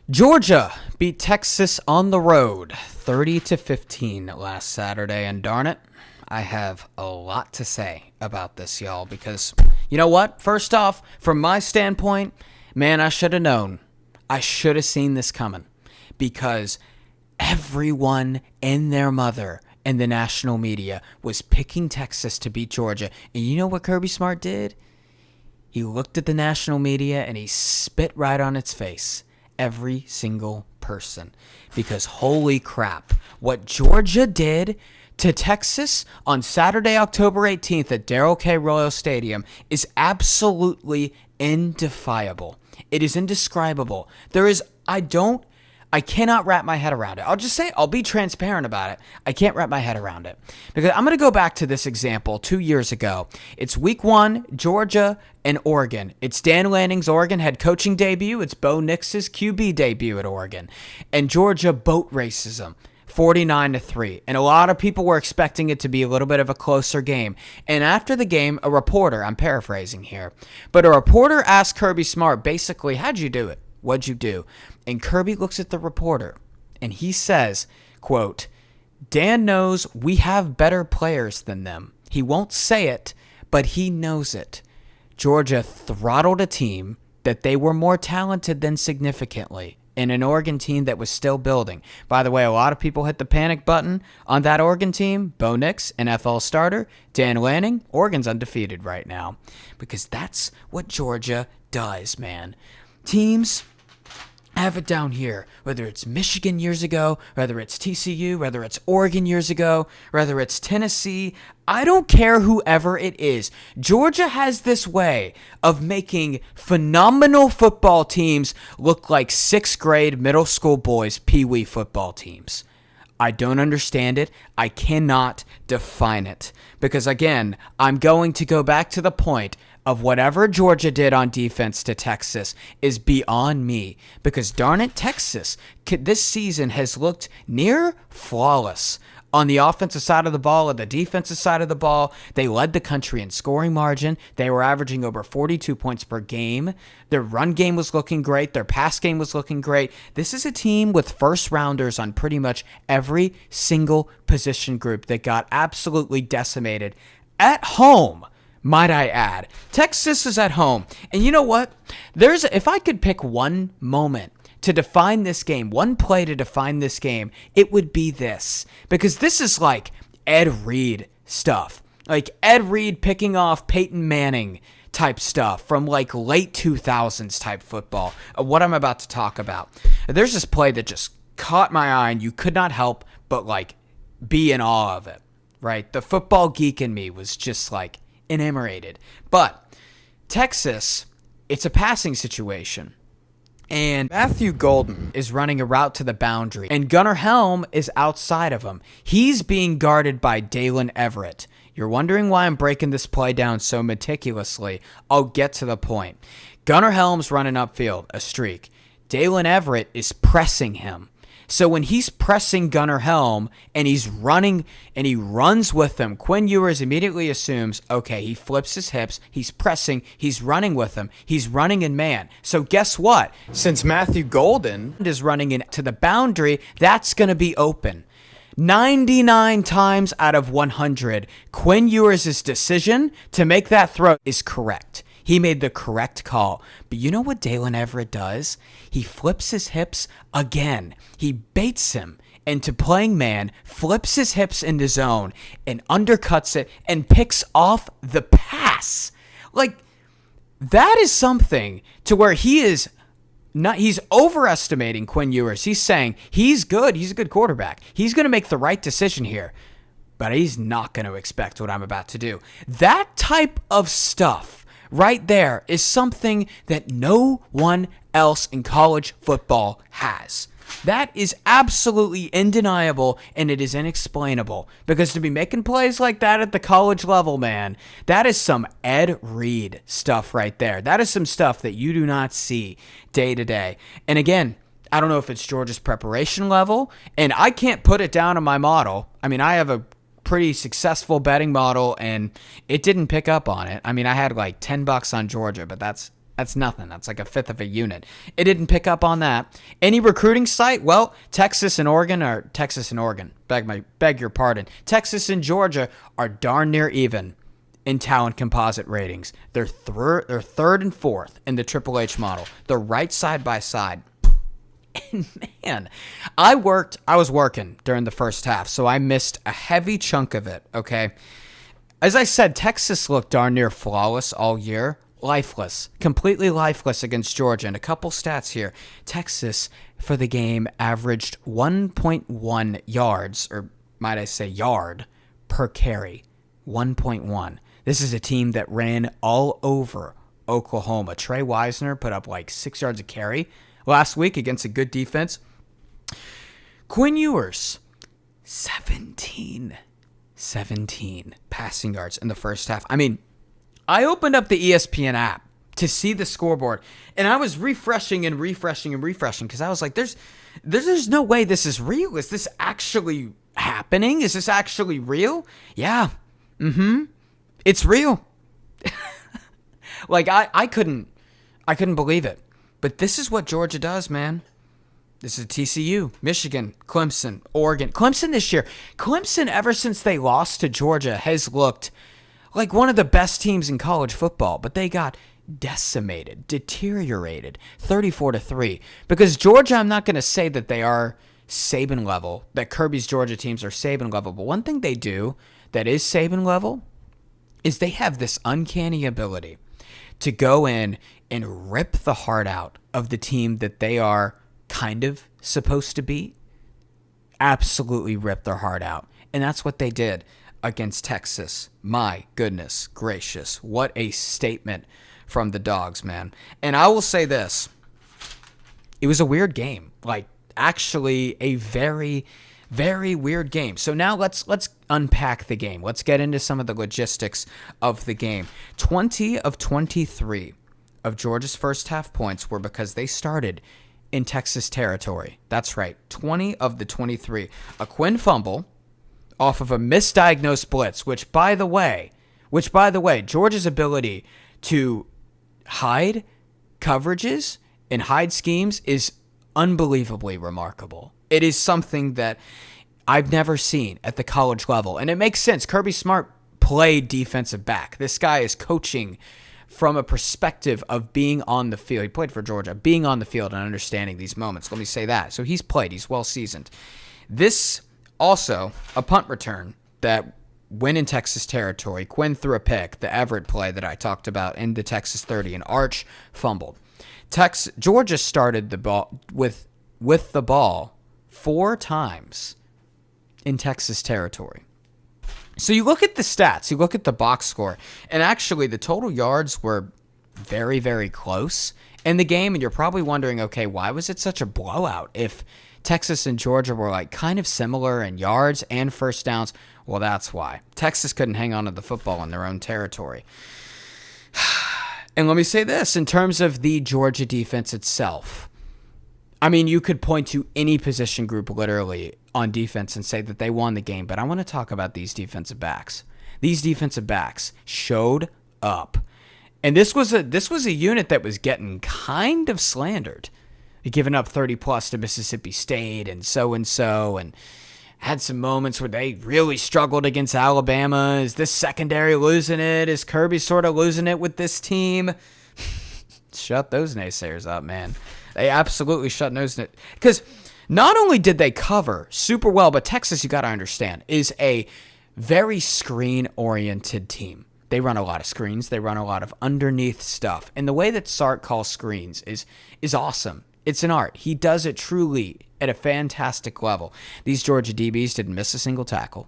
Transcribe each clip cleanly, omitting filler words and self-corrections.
Georgia beat Texas on the road 30-15 last Saturday, and darn it, I have a lot to say about this, y'all, because you know what? First off, from my standpoint, man, I should have known. I should have seen this coming because everyone and their mother in the national media was picking Texas to beat Georgia. And you know what Kirby Smart did? He looked at the national media and he spit right on its face. Every single person. Because holy crap, what Georgia did to Texas on Saturday, October 18th at Darrell K. Royal Stadium is absolutely indefiable. It is indescribable. I cannot wrap my head around it. I'll just say, I'll be transparent about it. I can't wrap my head around it. Because I'm going to go back to this example 2 years ago. It's week 1, Georgia and Oregon. It's Dan Lanning's Oregon head coaching debut. It's Bo Nix's QB debut at Oregon. And Georgia boat races them 49-3. And a lot of people were expecting it to be a little bit of a closer game. And after the game, a reporter, I'm paraphrasing here, but a reporter asked Kirby Smart, basically, how'd you do it? What'd you do? And Kirby looks at the reporter and he says, quote, Dan knows we have better players than them. He won't say it, but he knows it. Georgia throttled a team that they were more talented than significantly in an Oregon team that was still building. By the way, a lot of people hit the panic button on that Oregon team. Bo Nix, NFL starter. Dan Lanning, Oregon's undefeated right now. Because that's what Georgia does, man. Teams have it down here, whether it's Michigan years ago, whether it's TCU, whether it's Oregon years ago, whether it's Tennessee. I don't care whoever it is. Georgia has this way of making phenomenal football teams look like 6th grade middle school boys' pee-wee football teams. I don't understand it. I cannot define it. Because again, I'm going to go back to the point of whatever Georgia did on defense to Texas is beyond me. Because darn it, Texas this season has looked near flawless on the offensive side of the ball and the defensive side of the ball. They led the country in scoring margin. They were averaging over 42 points per game. Their run game was looking great. Their pass game was looking great. This is a team with first rounders on pretty much every single position group that got absolutely decimated at home. Might I add, Texas is at home. And you know what? If I could pick one moment to define this game, one play to define this game, it would be this. Because this is like Ed Reed stuff. Like Ed Reed picking off Peyton Manning type stuff from like late 2000s type football. What I'm about to talk about. There's this play that just caught my eye and you could not help but like be in awe of it, right? The football geek in me was just like enamored. But Texas, it's a passing situation. And Matthew Golden is running a route to the boundary. And Gunnar Helm is outside of him. He's being guarded by Dalen Everett. You're wondering why I'm breaking this play down so meticulously. I'll get to the point. Gunnar Helm's running upfield, a streak. Dalen Everett is pressing him. So when he's pressing Gunnar Helm and he's running and he runs with him, Quinn Ewers immediately assumes, okay, he flips his hips, he's pressing, he's running with him, he's running in man. So guess what? Since Matthew Golden is running into the boundary, that's going to be open. 99 times out of 100, Quinn Ewers' decision to make that throw is correct. He made the correct call. But you know what Dalen Everett does? He flips his hips again. He baits him into playing man, flips his hips into zone, and undercuts it and picks off the pass. Like, that is something to where he's overestimating Quinn Ewers. He's saying he's good. He's a good quarterback. He's going to make the right decision here. But he's not going to expect what I'm about to do. That type of stuff right there is something that no one else in college football has. That is absolutely undeniable, and it is inexplainable. Because to be making plays like that at the college level, man, that is some Ed Reed stuff right there. That is some stuff that you do not see day to day. And again, I don't know if it's Georgia's preparation level, and I can't put it down on my model. I mean, I have a pretty successful betting model, and it didn't pick up on it. I mean, I had like $10 on Georgia, but that's That's nothing. That's like a fifth of a unit. It didn't pick up on that. Any recruiting site? Well, Texas and Oregon, beg your pardon. Texas and Georgia are darn near even in talent composite ratings. They're third and fourth in the Triple H model. They're right side by side. And man, I was working during the first half, so I missed a heavy chunk of it, okay? As I said, Texas looked darn near flawless all year. Lifeless, completely lifeless against Georgia. And a couple stats here. Texas, for the game, averaged 1.1 yards, or might I say yard, per carry. 1.1. This is a team that ran all over Oklahoma. Trey Wisner put up like 6 yards a carry last week against a good defense. Quinn Ewers, 17 passing yards in the first half. I mean, I opened up the ESPN app to see the scoreboard, and I was refreshing because I was like, there's no way this is real. Is this actually happening? Is this actually real? Yeah. It's real. Like, I couldn't believe it. But this is what Georgia does, man. This is TCU, Michigan, Clemson, Oregon. Clemson this year. Clemson, ever since they lost to Georgia, has looked like one of the best teams in college football, but they got decimated, deteriorated, 34-3. Because Georgia, I'm not going to say that they are Saban level, that Kirby's Georgia teams are Saban level, but one thing they do that is Saban level is they have this uncanny ability to go in and rip the heart out of the team that they are kind of supposed to be. Absolutely rip their heart out. And that's what they did against Texas. My goodness gracious. What a statement from the Dogs, man. And I will say this. It was a weird game. Like, actually a very, very weird game. So now let's unpack the game. Let's get into some of the logistics of the game. 20 of 23 of Georgia's first half points were because they started in Texas territory. That's right. 20 of the 23. A Quinn fumble off of a misdiagnosed blitz, which by the way, Georgia's ability to hide coverages and hide schemes is unbelievably remarkable. It is something that I've never seen at the college level. And it makes sense. Kirby Smart played defensive back. This guy is coaching from a perspective of being on the field. He played for Georgia, being on the field and understanding these moments. Let me say that. So he's played. He's well seasoned. This also, a punt return that went in Texas territory. Quinn threw a pick, the Everett play that I talked about in the Texas 30, and Arch fumbled. Georgia started the ball with the ball 4 times in Texas territory. So you look at the stats, you look at the box score, and actually the total yards were very, very close in the game, and you're probably wondering, okay, why was it such a blowout if Texas and Georgia were like kind of similar in yards and first downs? Well, that's why. Texas couldn't hang on to the football in their own territory. And let me say this, in terms of the Georgia defense itself, I mean, you could point to any position group literally on defense and say that they won the game, but I want to talk about these defensive backs. These defensive backs showed up. And this was a unit that was getting kind of slandered. Giving up 30-plus to Mississippi State and had some moments where they really struggled against Alabama. Is this secondary losing it? Is Kirby sort of losing it with this team? Shut those naysayers up, man. They absolutely shut nose it. Because not only did they cover super well, but Texas, you got to understand, is a very screen-oriented team. They run a lot of screens. They run a lot of underneath stuff. And the way that Sark calls screens is awesome. It's an art. He does it truly at a fantastic level. These Georgia DBs didn't miss a single tackle.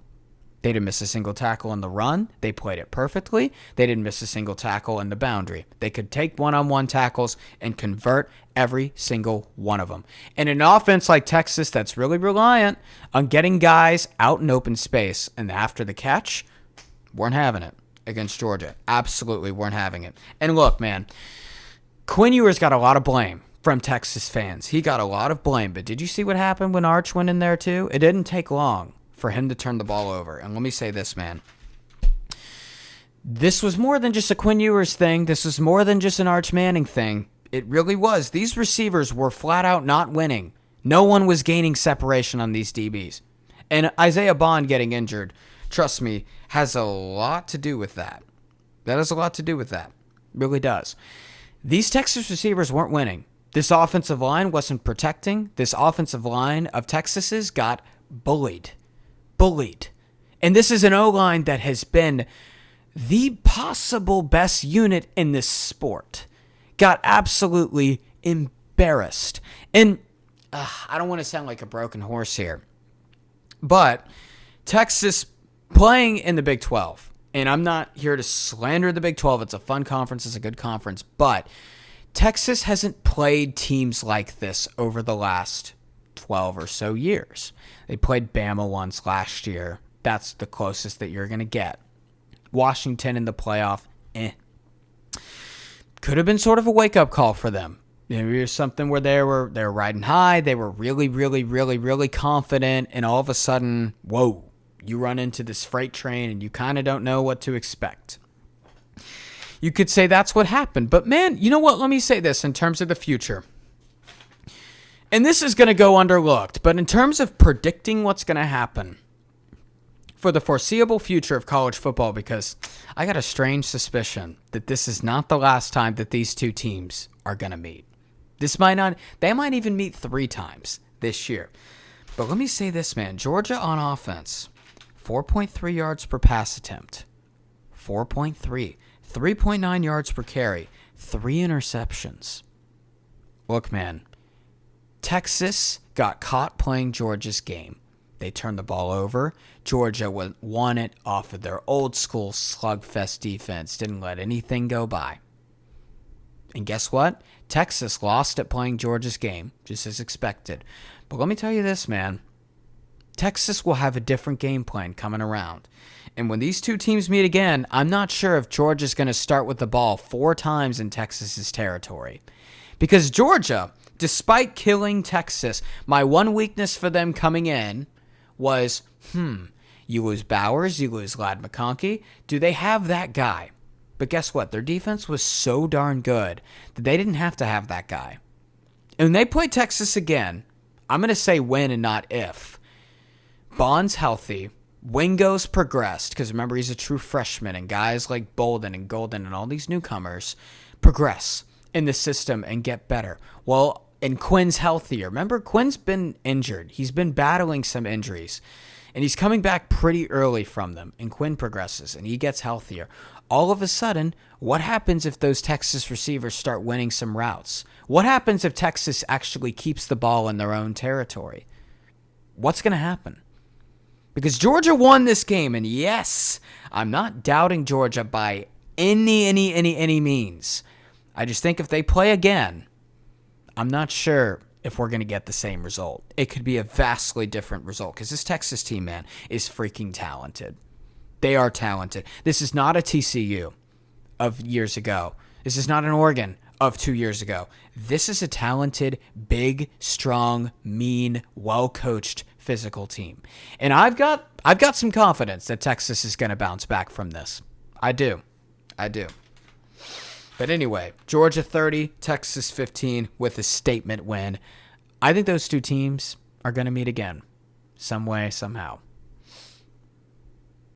They didn't miss a single tackle in the run. They played it perfectly. They didn't miss a single tackle in the boundary. They could take one-on-one tackles and convert every single one of them. And in an offense like Texas that's really reliant on getting guys out in open space and after the catch, weren't having it against Georgia. Absolutely weren't having it. And look, man, Quinn Ewers got a lot of blame from Texas fans. He got a lot of blame, but did you see what happened when Arch went in there too? It didn't take long for him to turn the ball over. And let me say this, man. This was more than just a Quinn Ewers thing. This was more than just an Arch Manning thing. It really was. These receivers were flat out not winning. No one was gaining separation on these DBs. And Isaiah Bond getting injured, trust me, has a lot to do with that. That has a lot to do with that. It really does. These Texas receivers weren't winning. This offensive line wasn't protecting. This offensive line of Texas's got bullied. Bullied. And this is an O-line that has been the possible best unit in this sport. Got absolutely embarrassed. And I don't want to sound like a broken horse here, but Texas playing in the Big 12, and I'm not here to slander the Big 12. It's a fun conference. It's a good conference, but Texas hasn't played teams like this over the last 12 or so years. They played Bama once last year. That's the closest that you're going to get. Washington in the playoff, Could have been sort of a wake-up call for them. Maybe it's something where they were riding high. They were really, really, really, really confident, and all of a sudden, whoa, you run into this freight train, and you kind of don't know what to expect. You could say that's what happened. But, man, you know what? Let me say this in terms of the future. And this is going to go underlooked, but in terms of predicting what's going to happen for the foreseeable future of college football, because I got a strange suspicion that this is not the last time that these two teams are going to meet. They might even meet 3 times this year. But let me say this, man. Georgia on offense, 4.3 yards per pass attempt. 4.3. 3.9 yards per carry. 3 interceptions. Look, man. Texas got caught playing Georgia's game. They turned the ball over. Georgia won it off of their old school slugfest defense. Didn't let anything go by. And guess what? Texas lost at playing Georgia's game, just as expected. But let me tell you this, man. Texas will have a different game plan coming around. And when these two teams meet again, I'm not sure if Georgia's going to start with the ball 4 times in Texas's territory. Because Georgia, despite killing Texas, my one weakness for them coming in was, you lose Bowers, you lose Ladd McConkey. Do they have that guy? But guess what? Their defense was so darn good that they didn't have to have that guy. And when they play Texas again, I'm going to say when and not if. Bond's healthy. Wingo's progressed, because remember, he's a true freshman, and guys like Bolden and Golden and all these newcomers progress in the system and get better. Well, and Quinn's healthier. Remember, Quinn's been injured. He's been battling some injuries, and he's coming back pretty early from them, and Quinn progresses, and he gets healthier. All of a sudden, what happens if those Texas receivers start winning some routes? What happens if Texas actually keeps the ball in their own territory? What's going to happen? Because Georgia won this game, and yes, I'm not doubting Georgia by any means. I just think if they play again, I'm not sure if we're going to get the same result. It could be a vastly different result, because this Texas team, man, is freaking talented. They are talented. This is not a TCU of years ago. This is not an Oregon of 2 years ago. This is a talented, big, strong, mean, well-coached, physical team. And I've got some confidence that Texas is going to bounce back from this. I do. But anyway, Georgia 30, Texas 15 with a statement win. I think those two teams are going to meet again some way, somehow.